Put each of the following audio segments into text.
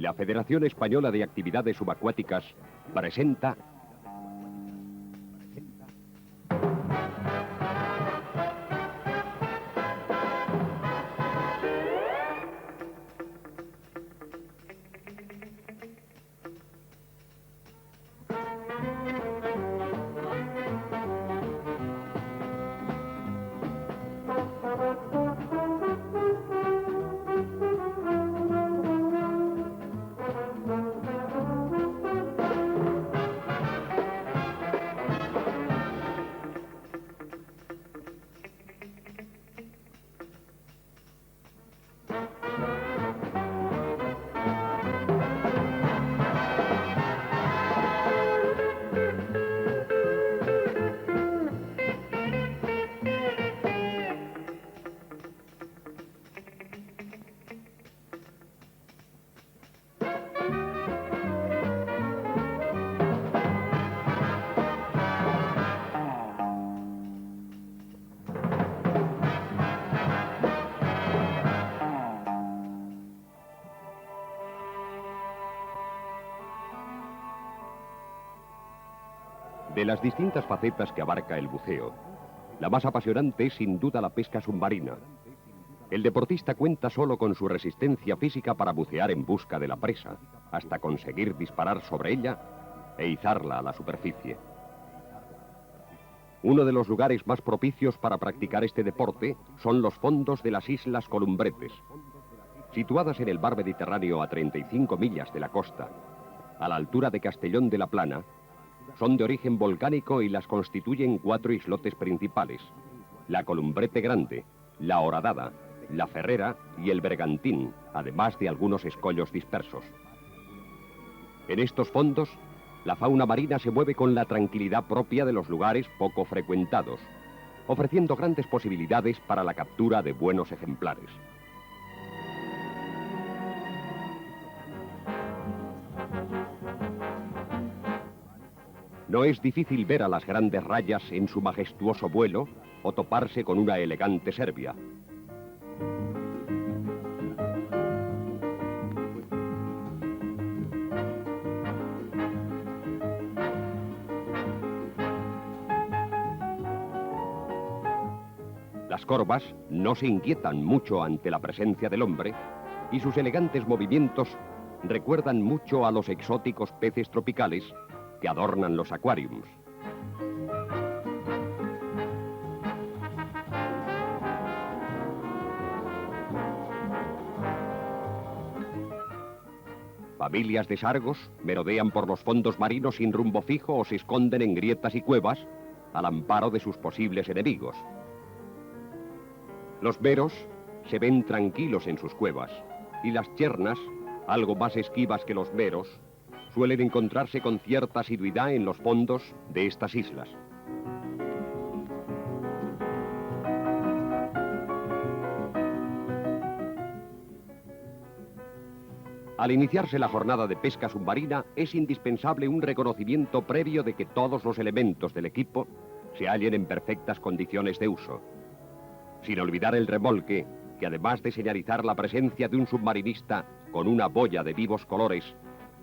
La Federación Española de Actividades Subacuáticas presenta... De las distintas facetas que abarca el buceo, la más apasionante es sin duda la pesca submarina. El deportista cuenta solo con su resistencia física para bucear en busca de la presa, hasta conseguir disparar sobre ella e izarla a la superficie. Uno de los lugares más propicios para practicar este deporte son los fondos de las Islas Columbretes. Situadas en el mar Mediterráneo a 35 millas de la costa, a la altura de Castellón de la Plana, son de origen volcánico y las constituyen 4 islotes principales: la Columbrete Grande, la Horadada, la Ferrera y el Bergantín, además de algunos escollos dispersos. En estos fondos, la fauna marina se mueve con la tranquilidad propia de los lugares poco frecuentados, ofreciendo grandes posibilidades para la captura de buenos ejemplares. No es difícil ver a las grandes rayas en su majestuoso vuelo o toparse con una elegante serbia. Las corvas no se inquietan mucho ante la presencia del hombre y sus elegantes movimientos recuerdan mucho a los exóticos peces tropicales que adornan los acuariums. Familias de sargos merodean por los fondos marinos sin rumbo fijo o se esconden en grietas y cuevas al amparo de sus posibles enemigos. Los veros se ven tranquilos en sus cuevas y las chernas, algo más esquivas que los veros, suelen encontrarse con cierta asiduidad en los fondos de estas islas. Al iniciarse la jornada de pesca submarina, es indispensable un reconocimiento previo de que todos los elementos del equipo se hallen en perfectas condiciones de uso. Sin olvidar el remolque, que además de señalizar la presencia de un submarinista con una boya de vivos colores,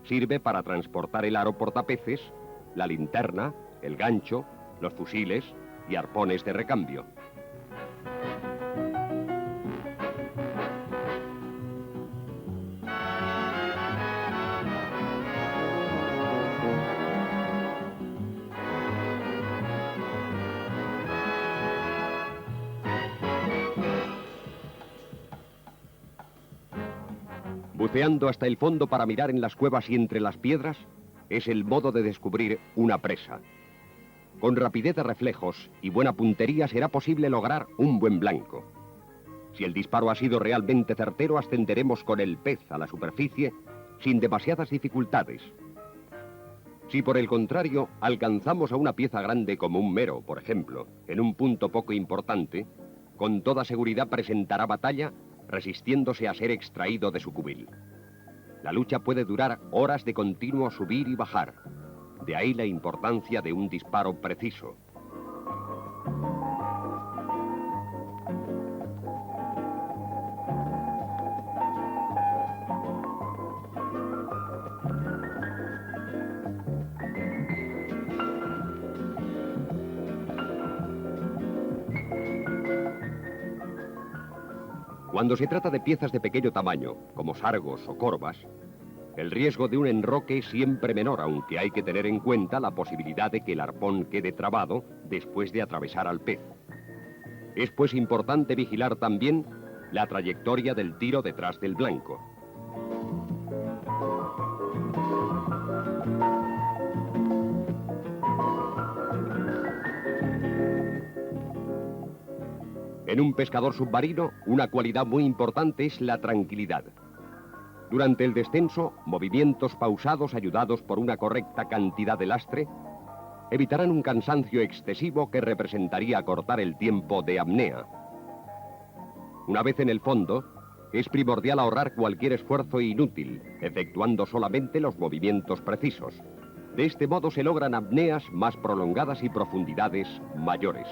sirve para transportar el aro portapeces, la linterna, el gancho, los fusiles y arpones de recambio. Buceando hasta el fondo para mirar en las cuevas y entre las piedras es el modo de descubrir una presa. Con rapidez de reflejos y buena puntería será posible lograr un buen blanco. Si el disparo ha sido realmente certero, ascenderemos con el pez a la superficie sin demasiadas dificultades. Si por el contrario alcanzamos a una pieza grande como un mero, por ejemplo, en un punto poco importante, con toda seguridad presentará batalla, resistiéndose a ser extraído de su cubil. La lucha puede durar horas de continuo subir y bajar. De ahí la importancia de un disparo preciso. Cuando se trata de piezas de pequeño tamaño, como sargos o corvas, el riesgo de un enroque es siempre menor, aunque hay que tener en cuenta la posibilidad de que el arpón quede trabado después de atravesar al pez. Es pues importante vigilar también la trayectoria del tiro detrás del blanco. En un pescador submarino, una cualidad muy importante es la tranquilidad. Durante el descenso, movimientos pausados ayudados por una correcta cantidad de lastre evitarán un cansancio excesivo que representaría acortar el tiempo de apnea. Una vez en el fondo, es primordial ahorrar cualquier esfuerzo inútil, efectuando solamente los movimientos precisos. De este modo se logran apneas más prolongadas y profundidades mayores.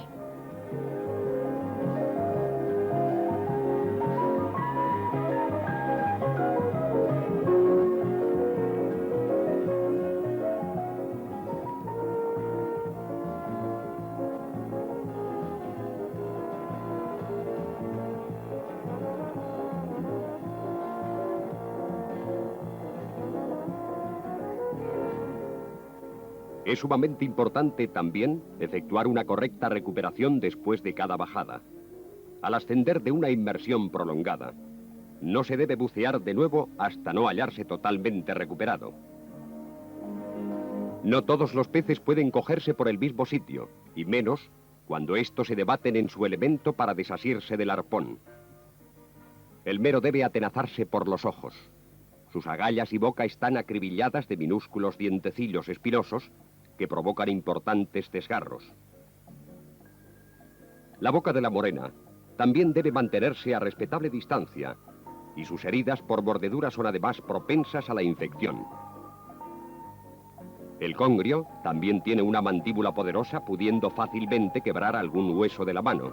Es sumamente importante también efectuar una correcta recuperación después de cada bajada. Al ascender de una inmersión prolongada, no se debe bucear de nuevo hasta no hallarse totalmente recuperado. No todos los peces pueden cogerse por el mismo sitio, y menos cuando estos se debaten en su elemento para desasirse del arpón. El mero debe atenazarse por los ojos. Sus agallas y boca están acribilladas de minúsculos dientecillos espinosos que provocan importantes desgarros. La boca de la morena también debe mantenerse a respetable distancia, y sus heridas por mordedura son además propensas a la infección. El congrio también tiene una mandíbula poderosa, pudiendo fácilmente quebrar algún hueso de la mano.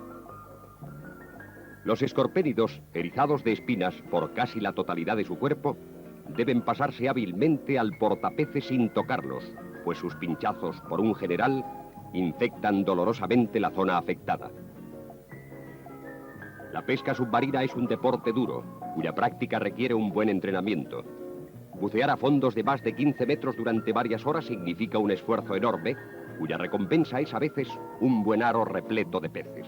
Los escorpénidos, erizados de espinas por casi la totalidad de su cuerpo, deben pasarse hábilmente al portapeces sin tocarlos, pues sus pinchazos, por un general, infectan dolorosamente la zona afectada. La pesca submarina es un deporte duro, cuya práctica requiere un buen entrenamiento. Bucear a fondos de más de 15 metros durante varias horas significa un esfuerzo enorme, cuya recompensa es a veces un buen aro repleto de peces.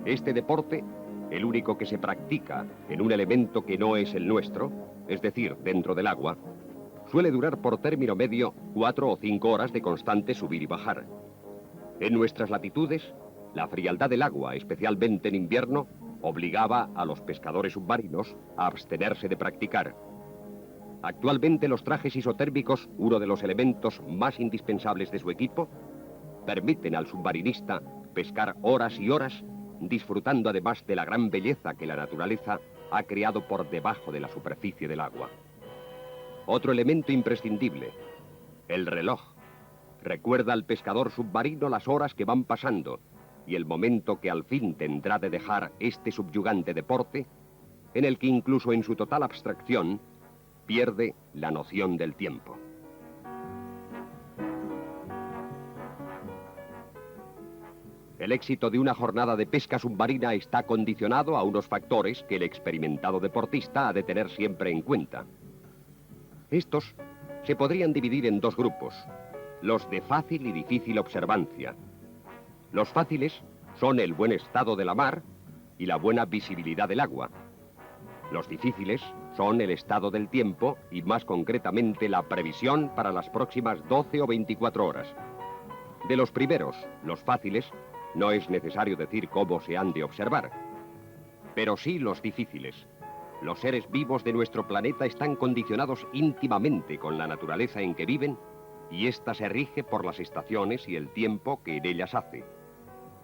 Este deporte, el único que se practica en un elemento que no es el nuestro, es decir, dentro del agua, suele durar por término medio 4 o 5 horas de constante subir y bajar. En nuestras latitudes, la frialdad del agua, especialmente en invierno, obligaba a los pescadores submarinos a abstenerse de practicar. Actualmente los trajes isotérmicos, uno de los elementos más indispensables de su equipo, permiten al submarinista pescar horas y horas, disfrutando además de la gran belleza que la naturaleza ha creado por debajo de la superficie del agua. Otro elemento imprescindible, el reloj, recuerda al pescador submarino las horas que van pasando y el momento que al fin tendrá de dejar este subyugante deporte, en el que incluso en su total abstracción pierde la noción del tiempo. El éxito de una jornada de pesca submarina está condicionado a unos factores que el experimentado deportista ha de tener siempre en cuenta. Estos se podrían dividir en dos grupos, los de fácil y difícil observancia. Los fáciles son el buen estado de la mar y la buena visibilidad del agua. Los difíciles son el estado del tiempo y más concretamente la previsión para las próximas 12 o 24 horas. De los primeros, los fáciles, no es necesario decir cómo se han de observar, pero sí los difíciles. Los seres vivos de nuestro planeta están condicionados íntimamente con la naturaleza en que viven y ésta se rige por las estaciones y el tiempo que en ellas hace.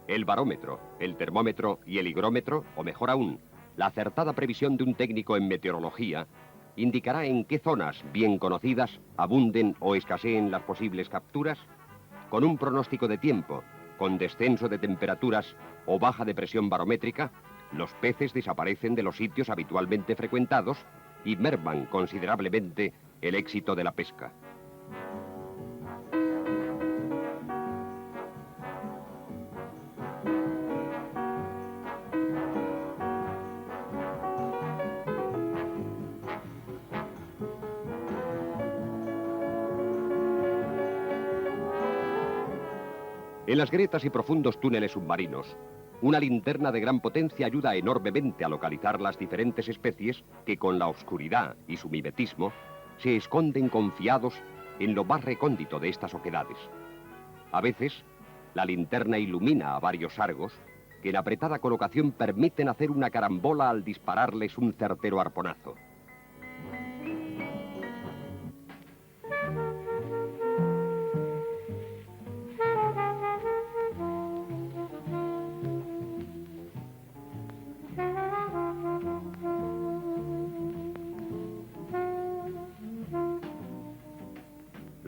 El barómetro, el termómetro y el higrómetro, o mejor aún, la acertada previsión de un técnico en meteorología, indicará en qué zonas bien conocidas abunden o escaseen las posibles capturas, con un pronóstico de tiempo, con descenso de temperaturas o baja de presión barométrica. Los peces desaparecen de los sitios habitualmente frecuentados y merman considerablemente el éxito de la pesca. En las grietas y profundos túneles submarinos, una linterna de gran potencia ayuda enormemente a localizar las diferentes especies que con la oscuridad y su mimetismo se esconden confiados en lo más recóndito de estas oquedades. A veces, la linterna ilumina a varios sargos que en apretada colocación permiten hacer una carambola al dispararles un certero arponazo.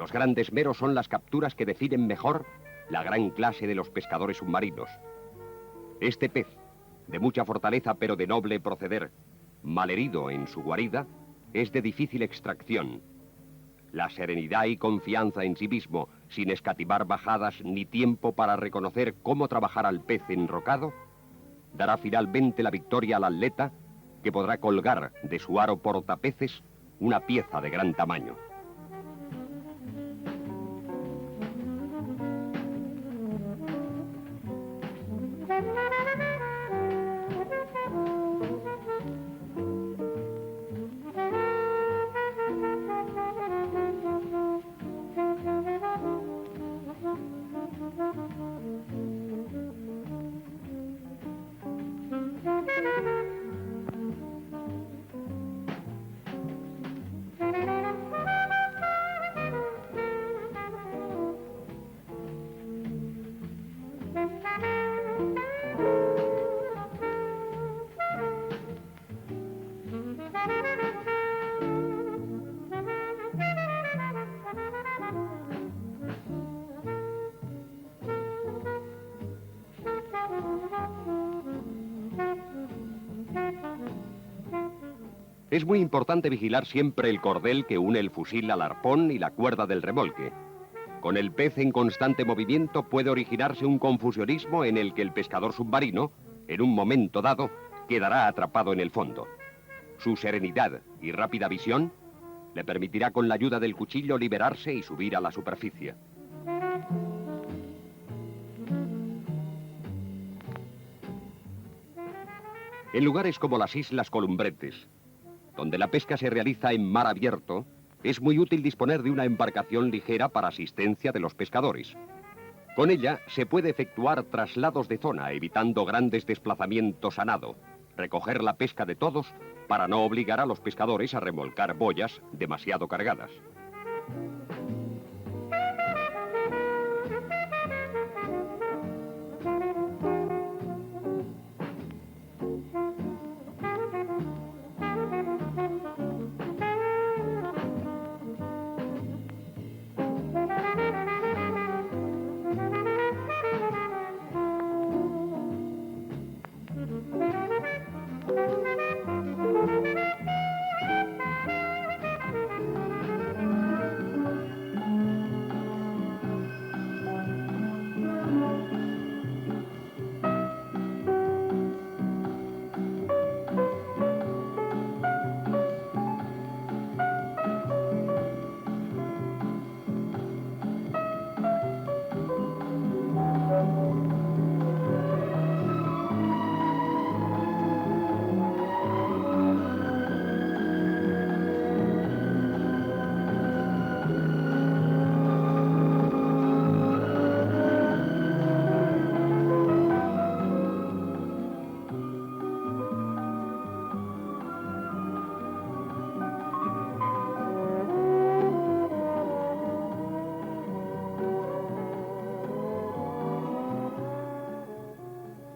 Los grandes meros son las capturas que definen mejor la gran clase de los pescadores submarinos. Este pez, de mucha fortaleza pero de noble proceder, malherido en su guarida, es de difícil extracción. La serenidad y confianza en sí mismo, sin escatimar bajadas ni tiempo para reconocer cómo trabajar al pez enrocado, dará finalmente la victoria al atleta, que podrá colgar de su aro portapeces una pieza de gran tamaño. Es muy importante vigilar siempre el cordel que une el fusil al arpón y la cuerda del remolque. Con el pez en constante movimiento puede originarse un confusionismo en el que el pescador submarino, en un momento dado, quedará atrapado en el fondo. Su serenidad y rápida visión le permitirá con la ayuda del cuchillo liberarse y subir a la superficie. En lugares como las Islas Columbretes, donde la pesca se realiza en mar abierto, es muy útil disponer de una embarcación ligera para asistencia de los pescadores. Con ella se puede efectuar traslados de zona, evitando grandes desplazamientos a nado, recoger la pesca de todos para no obligar a los pescadores a remolcar boyas demasiado cargadas.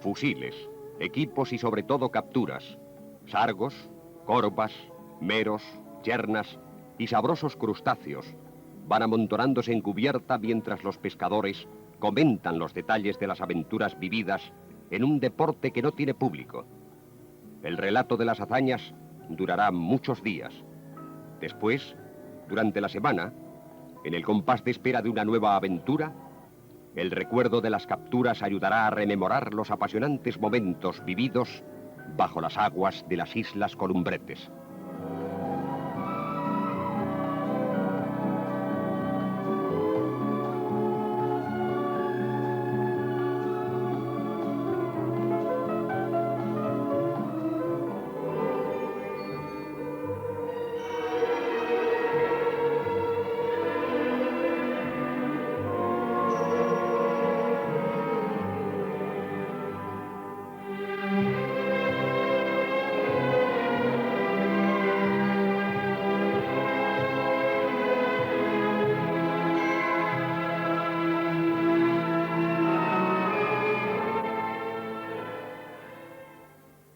fusiles, equipos y sobre todo capturas, sargos, corvas, meros, yernas y sabrosos crustáceos van amontonándose en cubierta mientras los pescadores comentan los detalles de las aventuras vividas en un deporte que no tiene público. El relato de las hazañas durará muchos días. Después, durante la semana, en el compás de espera de una nueva aventura, el recuerdo de las capturas ayudará a rememorar los apasionantes momentos vividos bajo las aguas de las Islas Columbretes.